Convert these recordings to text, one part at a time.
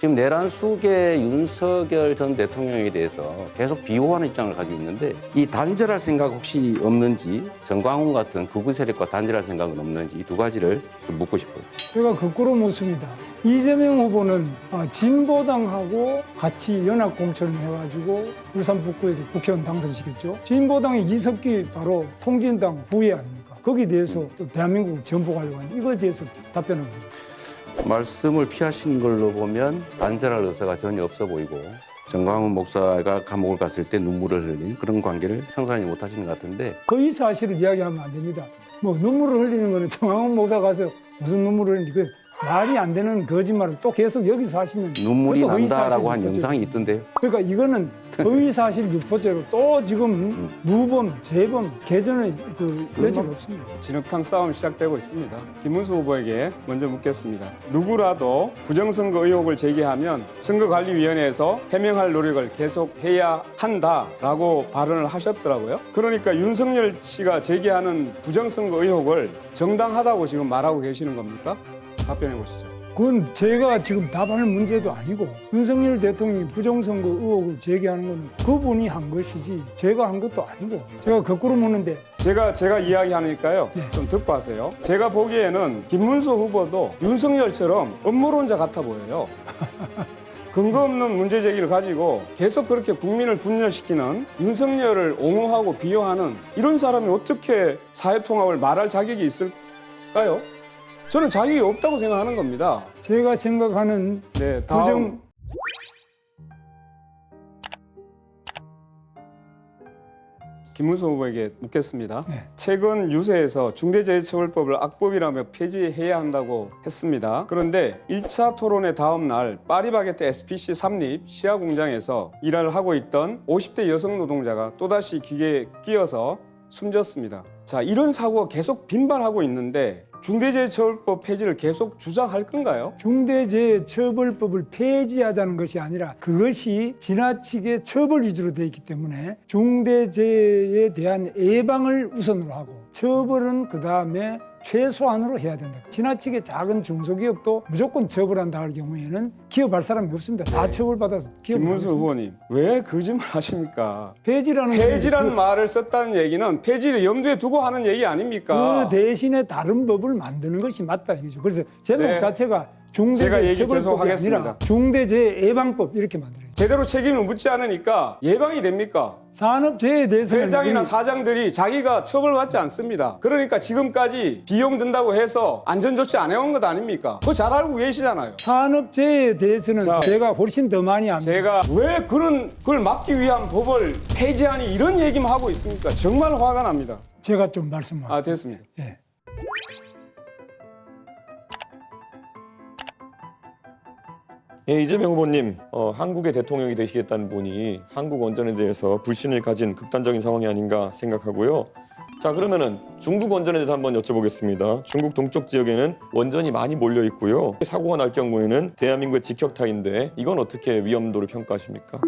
지금 내란 수계 윤석열 전 대통령에 대해서 계속 비호하는 입장을 가지고 있는데 이 단절할 생각 혹시 없는지 정광훈 같은 극우 세력과 단절할 생각은 없는지 이 두 가지를 좀 묻고 싶어요. 제가 거꾸로 묻습니다. 이재명 후보는 진보당하고 같이 연합 공천을 해가지고 울산 북구에도 국회의원 당선시켰죠. 진보당의 이석기 바로 통진당 후예 아닙니까? 거기에 대해서 또 대한민국을 전복하려고 하는 이거에 대해서 답변을 합니다. 말씀을 피하시는 걸로 보면 단절할 의사가 전혀 없어 보이고 정광훈 목사가 감옥을 갔을 때 눈물을 흘린 그런 관계를 형성하지 못하시는 것 같은데 거의 사실을 이야기하면 안 됩니다. 뭐 눈물을 흘리는 거는 정황훈 목사 가서 무슨 눈물을 흘리는지 그 말이 안 되는 거짓말을 또 계속 여기서 하시면 눈물이 그것도 난다라고 한 허위사실 영상이 있던데요. 그러니까 이거는 허위사실 유포죄로 또 지금 무범, 재범, 개전의 그 여지가 없습니다. 진흙탕 싸움이 시작되고 있습니다. 김문수 후보에게 먼저 묻겠습니다. 누구라도 부정선거 의혹을 제기하면 선거관리위원회에서 해명할 노력을 계속해야 한다라고 발언을 하셨더라고요. 그러니까 윤석열 씨가 제기하는 부정선거 의혹을 정당하다고 지금 말하고 계시는 겁니까? 답변해 보시죠. 그건 제가 지금 답하는 문제도 아니고 윤석열 대통령이 부정선거 의혹을 제기하는 거는 그분이 한 것이지 제가 한 것도 아니고 제가 거꾸로 묻는데 제가 이야기하니까요. 네. 좀 듣고 하세요. 제가 보기에는 김문수 후보도 윤석열처럼 음모론자 같아 보여요. 근거 없는 문제 제기를 가지고 계속 그렇게 국민을 분열시키는 윤석열을 옹호하고 비호하는 이런 사람이 어떻게 사회통합을 말할 자격이 있을까요? 저는 자격이 없다고 생각하는 겁니다. 제가 생각하는 네, 다음. 부정 김문수 후보에게 묻겠습니다. 네. 최근 유세에서 중대재해처벌법을 악법이라며 폐지해야 한다고 했습니다. 그런데 1차 토론의 다음 날 파리바게뜨 SPC 삼립 시야 공장에서 일을 하고 있던 50대 여성 노동자가 또다시 기계에 끼어서 숨졌습니다. 자, 이런 사고가 계속 빈발하고 있는데 중대재해처벌법 폐지를 계속 주장할 건가요? 중대재해처벌법을 폐지하자는 것이 아니라 그것이 지나치게 처벌 위주로 되어 있기 때문에 중대재해에 대한 예방을 우선으로 하고 처벌은 그다음에 최소한으로 해야 된다. 지나치게 작은 중소기업도 무조건 처벌한다 할 경우에는 기업할 사람이 없습니다. 다 처벌받아서 김문수 후보님, 왜 거짓말 하십니까? 폐지라는 말을 썼다는 얘기는 폐지를 염두에 두고 하는 얘기 아닙니까? 그 대신에 다른 법을 만드는 것이 맞다 이거죠. 그래서 제목 네. 자체가 제가 얘기 계속 중대재해처벌법이 하겠습니다. 아니라 중대재해예방법 이렇게 만들어요. 제대로 책임을 묻지 않으니까 예방이 됩니까? 산업재해에 대해서는 회장이나 우리 사장들이 자기가 처벌받지 않습니다. 그러니까 지금까지 비용 든다고 해서 안전조치 안 해온 것 아닙니까? 그거 잘 알고 계시잖아요. 산업재해에 대해서는 자, 제가 훨씬 더 많이 압니다. 제가 왜 그걸 막기 위한 법을 폐지하니 이런 얘기만 하고 있습니까? 정말 화가 납니다. 제가 좀 말씀하겠습니다. 됐습니다. 예. 예, 이재명 후보님, 한국의 대통령이 되시겠다는 분이 한국 원전에 대해서 불신을 가진 극단적인 상황이 아닌가 생각하고요. 자, 그러면은 중국 원전에 대해서 한번 여쭤보겠습니다. 중국 동쪽 지역에는 원전이 많이 몰려 있고요. 사고가 날 경우에는 대한민국의 직격타인데 이건 어떻게 위험도를 평가하십니까?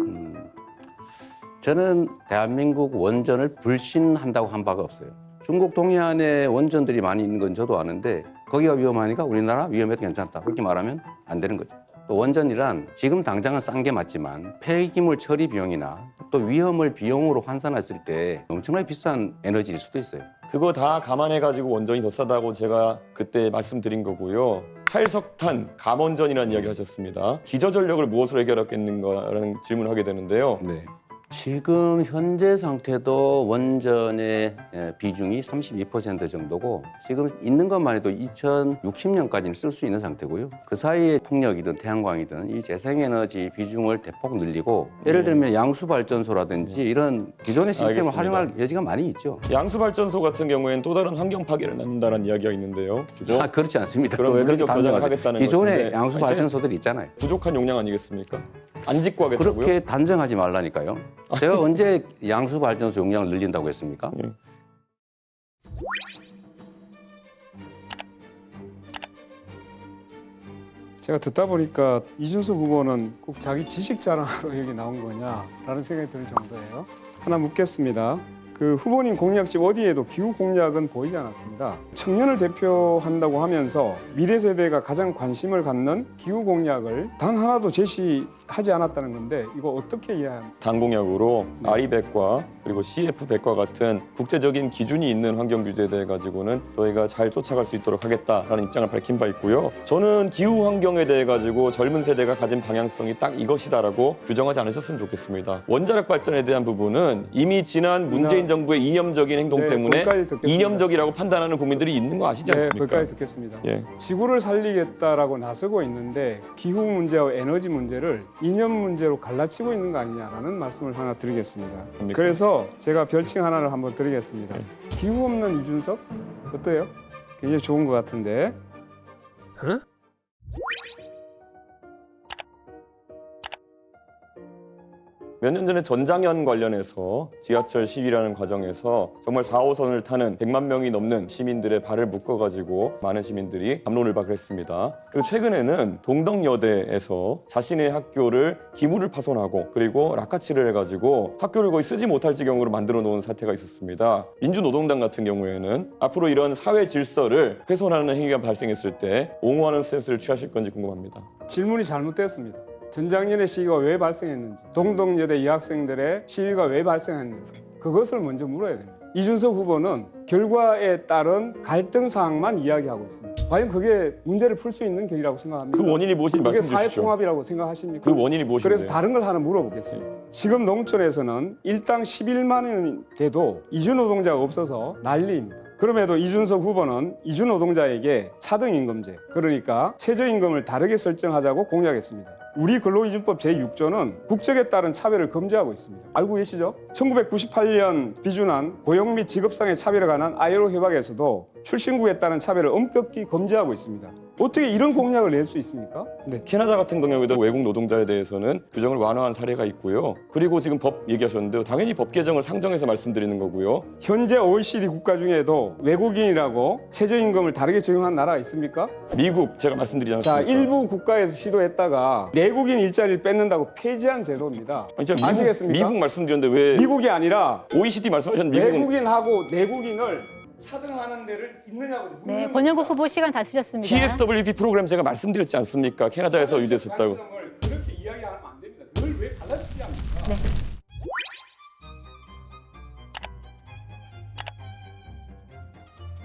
저는 대한민국 원전을 불신한다고 한 바가 없어요. 중국 동해안에 원전들이 많이 있는 건 저도 아는데 거기가 위험하니까 우리나라 위험해도 괜찮다 그렇게 말하면 안 되는 거죠. 또 원전이란 지금 당장은 싼 게 맞지만 폐기물 처리 비용이나 또 위험을 비용으로 환산했을 때 엄청나게 비싼 에너지일 수도 있어요. 그거 다 감안해가지고 원전이 더 싸다고 제가 그때 말씀드린 거고요. 탈석탄, 감원전이라는 이야기를 하셨습니다. 기저전력을 무엇으로 해결하겠는가라는 질문을 하게 되는데요. 네. 지금 현재 상태도 원전의 비중이 32% 정도고 지금 있는 것만 해도 2060년까지는 쓸 수 있는 상태고요. 그 사이에 풍력이든 태양광이든 이 재생에너지 비중을 대폭 늘리고 예를 들면 양수발전소라든지 이런 기존의 시스템을 알겠습니다. 활용할 여지가 많이 있죠. 양수발전소 같은 경우에는 또 다른 환경 파괴를 낳는다는 이야기가 있는데요. 그죠? 그렇지 않습니다. 그럼 왜 그렇게 물리적 저장을 단정하세요? 하겠다는 기존의 것인데 양수발전소들이 있잖아요. 부족한 용량 아니겠습니까? 안 짓고 하겠다고요? 그렇게 단정하지 말라니까요. 제가 언제 양수발전소 용량을 늘린다고 했습니까? 예. 제가 듣다 보니까 이준석 후보는 꼭 자기 지식 자랑하러 여기 나온 거냐라는 생각이 들 정도예요. 하나 묻겠습니다. 그 후보님 공약집 어디에도 기후 공약은 보이지 않았습니다. 청년을 대표한다고 하면서 미래 세대가 가장 관심을 갖는 기후 공약을 단 하나도 제시하지 않았다는 건데 이거 어떻게 이해합니까? 당공약으로 RE100과 그리고 CF100과 같은 국제적인 기준이 있는 환경 규제에 대해 가지고는 저희가 잘 쫓아갈 수 있도록 하겠다라는 입장을 밝힌 바 있고요. 저는 기후 환경에 대해 가지고 젊은 세대가 가진 방향성이 딱 이것이다라고 규정하지 않으셨으면 좋겠습니다. 원자력 발전에 대한 부분은 이미 지난 문재인 정부의 이념적인 행동 때문에 거기까지 듣겠습니다. 이념적이라고 판단하는 국민들이 있는 거 아시지 네, 않습니까? 거기까지 듣겠습니다. 예. 지구를 살리겠다라고 나서고 있는데 기후 문제와 에너지 문제를 이념 문제로 갈라치고 있는 거 아니냐라는 말씀을 하나 드리겠습니다. 뭡니까? 그래서 제가 별칭 하나를 한번 드리겠습니다. 기후 없는 이준석 어때요? 굉장히 좋은 것 같은데. 몇 년 전에 전장현 관련해서 지하철 시위라는 과정에서 정말 4호선을 타는 100만 명이 넘는 시민들의 발을 묶어가지고 많은 시민들이 담론을 박했습니다. 그리고 최근에는 동덕여대에서 자신의 학교를 기물을 파손하고 그리고 락카치를 해가지고 학교를 거의 쓰지 못할 지경으로 만들어 놓은 사태가 있었습니다. 민주노동당 같은 경우에는 앞으로 이런 사회 질서를 훼손하는 행위가 발생했을 때 옹호하는 스탠스를 취하실 건지 궁금합니다. 질문이 잘못됐습니다. 전작년의 시위가 왜 발생했는지, 동덕여대 여학생들의 시위가 왜 발생했는지 그것을 먼저 물어야 됩니다. 이준석 후보는 결과에 따른 갈등 사항만 이야기하고 있습니다. 과연 그게 문제를 풀 수 있는 길이라고 생각합니까? 그 원인이 무엇인지 그게 말씀 주시죠. 사회통합이라고 생각하십니까? 그 원인이 무엇인데요? 그래서 다른 걸 하나 물어보겠습니다. 지금 농촌에서는 일당 11만 원이 돼도 이주 노동자가 없어서 난리입니다. 그럼에도 이준석 후보는 이주 노동자에게 차등임금제, 그러니까 최저임금을 다르게 설정하자고 공약했습니다. 우리 근로기준법 제6조는 국적에 따른 차별을 금지하고 있습니다. 알고 계시죠? 1998년 비준한 고용 및 직업상의 차별에 관한 ILO 협약에서도 출신국에 따른 차별을 엄격히 금지하고 있습니다. 어떻게 이런 공약을 낼 수 있습니까? 네. 캐나다 같은 경우에도 외국 노동자에 대해서는 규정을 완화한 사례가 있고요. 그리고 지금 법 얘기하셨는데 당연히 법 개정을 상정해서 말씀드리는 거고요. 현재 OECD 국가 중에도 외국인이라고 최저임금을 다르게 적용한 나라가 있습니까? 미국 제가 말씀드리지 자, 않았습니까? 일부 국가에서 시도했다가 내국인 일자리를 뺏는다고 폐지한 제도입니다. 아니, 제가 아시겠습니까? 미국 말씀드렸는데 왜 미국이 아니라 OECD 말씀하셨는데 미국은 외국인하고 내국인을 차등하는 데를 있느냐고. 네, 권영국 후보 시간 다 쓰셨습니다. TFWP 프로그램 제가 말씀드렸지 않습니까? 캐나다에서 유지했었다고. 그렇게 이야기하면 안 됩니다. 늘 왜 갈라치기 합니까?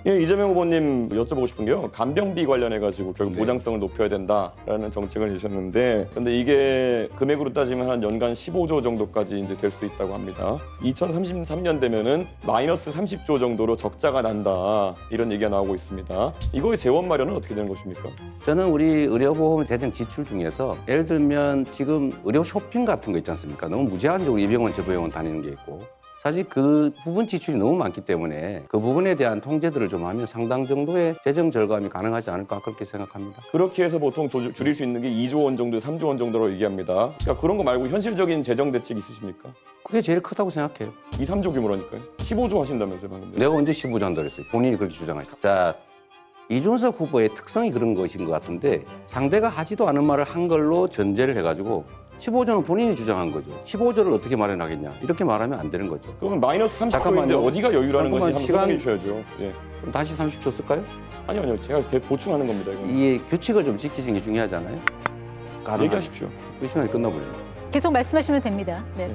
예, 이재명 후보님 여쭤보고 싶은 게요. 간병비 관련해 가지고 결국 보장성을 높여야 된다라는 정책을 내셨는데, 그런데 이게 금액으로 따지면 한 연간 15조 정도까지 이제 될 수 있다고 합니다. 2033년 되면은 마이너스 30조 정도로 적자가 난다 이런 얘기가 나오고 있습니다. 이거의 재원 마련은 어떻게 되는 것입니까? 저는 우리 의료보험 재정 지출 중에서 예를 들면 지금 의료 쇼핑 같은 거 있지 않습니까? 너무 무제한적으로 이 병원 저 병원 다니는 게 있고 사실 그 부분 지출이 너무 많기 때문에 그 부분에 대한 통제들을 좀 하면 상당 정도의 재정 절감이 가능하지 않을까 그렇게 생각합니다. 그렇게 해서 보통 줄일 수 있는 게 2조 원 정도, 3조 원 정도로 얘기합니다. 그러니까 그런 거 말고 현실적인 재정 대책 있으십니까? 그게 제일 크다고 생각해요. 2, 3조 규모라니까요. 15조 하신다면서요, 방금. 내가 언제 15조 그랬어요. 본인이 그렇게 주장하셨어요. 자, 이준석 후보의 특성이 그런 것인 것 같은데 상대가 하지도 않은 말을 한 걸로 전제를 해가지고 15조는 본인이 주장한 거죠. 15조를 어떻게 마련하겠냐. 이렇게 말하면 안 되는 거죠. 그러면 마이너스 30조인데 잠깐만요. 어디가 여유라는 것이 잠깐만, 한번 설명해 주셔야죠. 예. 그럼 다시 30조 쓸까요? 아니요. 제가 보충하는 겁니다. 이건. 이 규칙을 좀 지키시는 게 중요하잖아요. 가능한. 얘기하십시오. 그 시간이 끝나버려요. 계속 말씀하시면 됩니다. 네.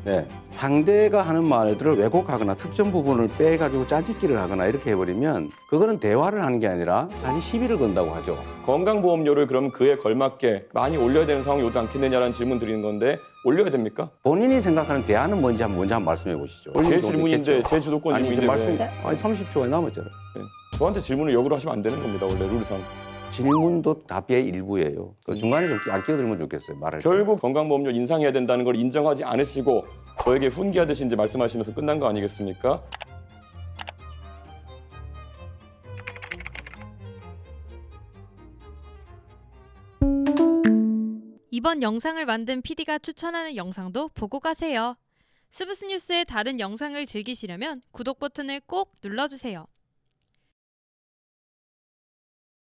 네. 상대가 하는 말들을 왜곡하거나 특정 부분을 빼가지고 짜집기를 하거나 이렇게 해버리면 그거는 대화를 하는 게 아니라 사실 시비를 건다고 하죠. 건강보험료를 그럼 그에 걸맞게 많이 올려야 되는 상황이 오지 않겠느냐라는 질문 드리는 건데 올려야 됩니까? 본인이 생각하는 대안은 뭔지 한번 말씀해 보시죠. 제 질문인데 제 주도권 아니, 이제 질문인데 말씀, 왜 아니 30초가 남았잖아요. 저한테 질문을 역으로 하시면 안 되는 겁니다. 원래 룰상. 질문도 답의 일부예요. 그 중간에 좀 안 끼어들면 좋겠어요. 말할 때. 결국 건강보험료 인상해야 된다는 걸 인정하지 않으시고 저에게 훈계하듯이 이제 말씀하시면서 끝난 거 아니겠습니까? 이번 영상을 만든 PD가 추천하는 영상도 보고 가세요. 스브스 뉴스의 다른 영상을 즐기시려면 구독 버튼을 꼭 눌러주세요.